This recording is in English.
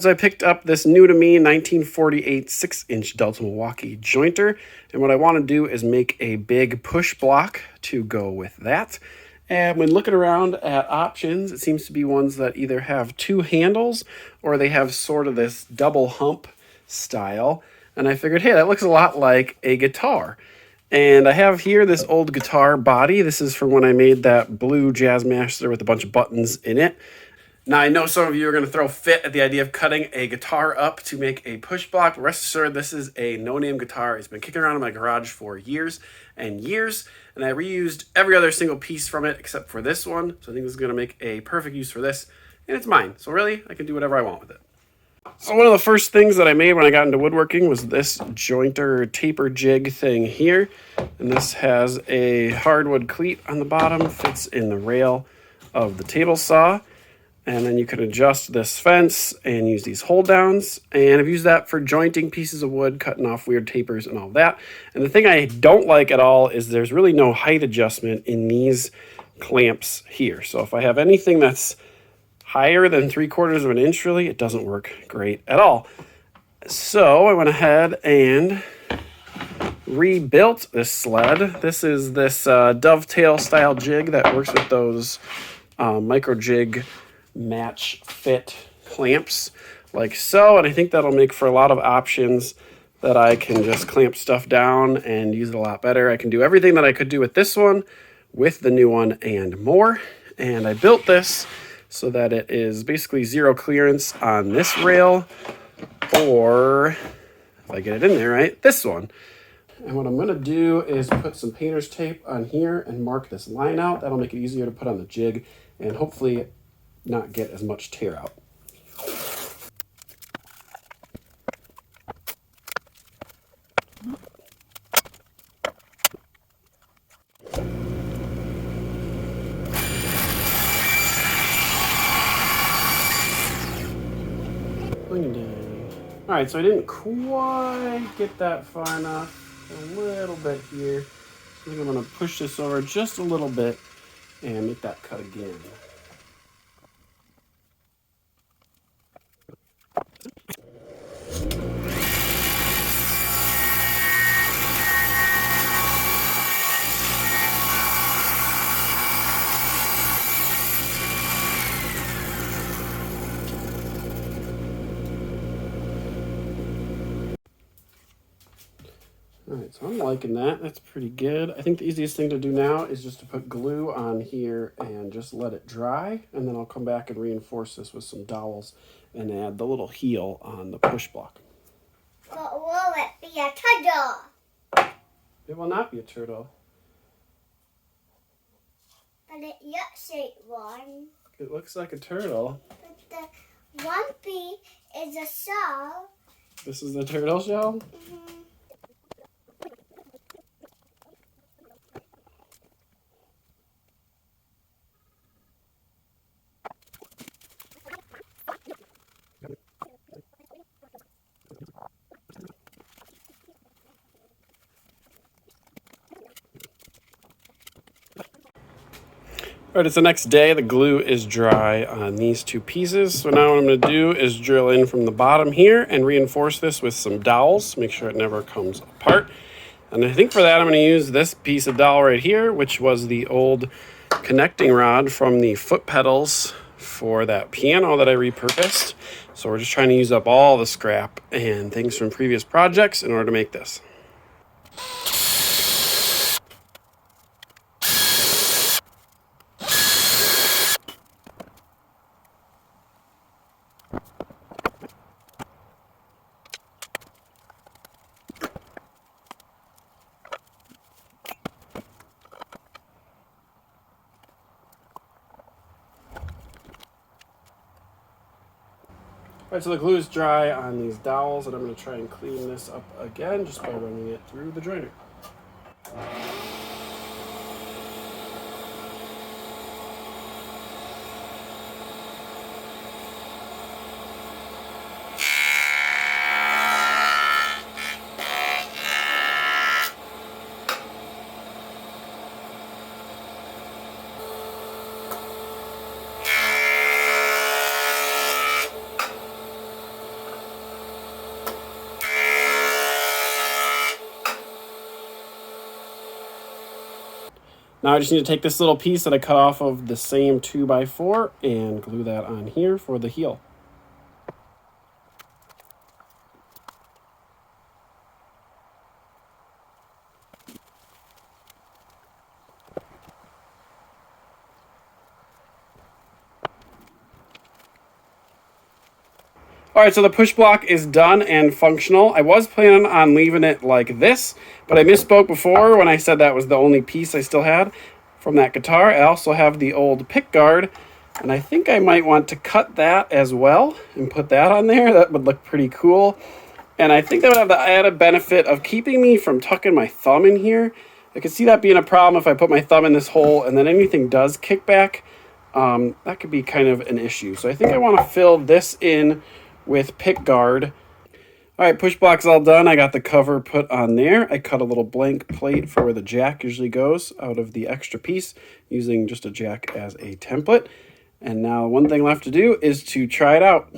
So I picked up this new to me 1948 6-inch Delta Milwaukee jointer, and what I want to do is make a big push block to go with that. And when looking around at options, it seems to be ones that either have two handles or they have sort of this double hump style. And I figured, hey, that looks a lot like a guitar. And I have here this old guitar body. This is from when I made that blue Jazzmaster with a bunch of buttons in it. Now, I know some of you are going to throw fit at the idea of cutting a guitar up to make a push block, but rest assured, this is a no-name guitar. It's been kicking around in my garage for years and years, and I reused every other single piece from it except for this one, so I think this is going to make a perfect use for this, and it's mine. So really, I can do whatever I want with it. So one of the first things that I made when I got into woodworking was this jointer taper jig thing here, and this has a hardwood cleat on the bottom, fits in the rail of the table saw. And then you can adjust this fence and use these hold downs. And I've used that for jointing pieces of wood, cutting off weird tapers and all that. And the thing I don't like at all is there's really no height adjustment in these clamps here. So if I have anything that's higher than 3/4 of an inch, really, it doesn't work great at all. So I went ahead and rebuilt this sled. This is this dovetail style jig that works with those micro jig match fit clamps like so, and I think that'll make for a lot of options that I can just clamp stuff down and use it a lot better. I can do everything that I could do with this one with the new one and more. And I built this so that it is basically zero clearance on this rail, or if I get it in there right, this one. And what I'm going to do is put some painter's tape on here and mark this line out. That'll make it easier to put on the jig and hopefully not get as much tear out. All right, so I didn't quite get that far enough. A little bit here. So I think I'm going to push this over just a little bit and make that cut again. All right, so I'm liking that. That's pretty good. I think the easiest thing to do now is just to put glue on here and just let it dry. And then I'll come back and reinforce this with some dowels and add the little heel on the push block. But will it be a turtle? It will not be a turtle. But it yacht-shaped one. It looks like a turtle. But the one piece is a shell. This is the turtle shell? Mm-hmm. All right, it's the next day. The glue is dry on these two pieces. So now what I'm going to do is drill in from the bottom here and reinforce this with some dowels. Make sure it never comes apart. And I think for that I'm going to use this piece of dowel right here, which was the old connecting rod from the foot pedals for that piano that I repurposed. So we're just trying to use up all the scrap and things from previous projects in order to make this. All right, so the glue is dry on these dowels, and I'm going to try and clean this up again just by running it through the jointer. Now I just need to take this little piece that I cut off of the same 2x4 and glue that on here for the heel. All right, so the push block is done and functional. I was planning on leaving it like this, but I misspoke before when I said that was the only piece I still had from that guitar. I also have the old pick guard, and I think I might want to cut that as well and put that on there. That would look pretty cool. And I think that would have the added benefit of keeping me from tucking my thumb in here. I could see that being a problem if I put my thumb in this hole and then anything does kick back. That could be kind of an issue. So I think I want to fill this in with pick guard. All right, push block's all done. I got the cover put on there. I cut a little blank plate for where the jack usually goes out of the extra piece, using just a jack as a template. And now one thing left to do is to try it out.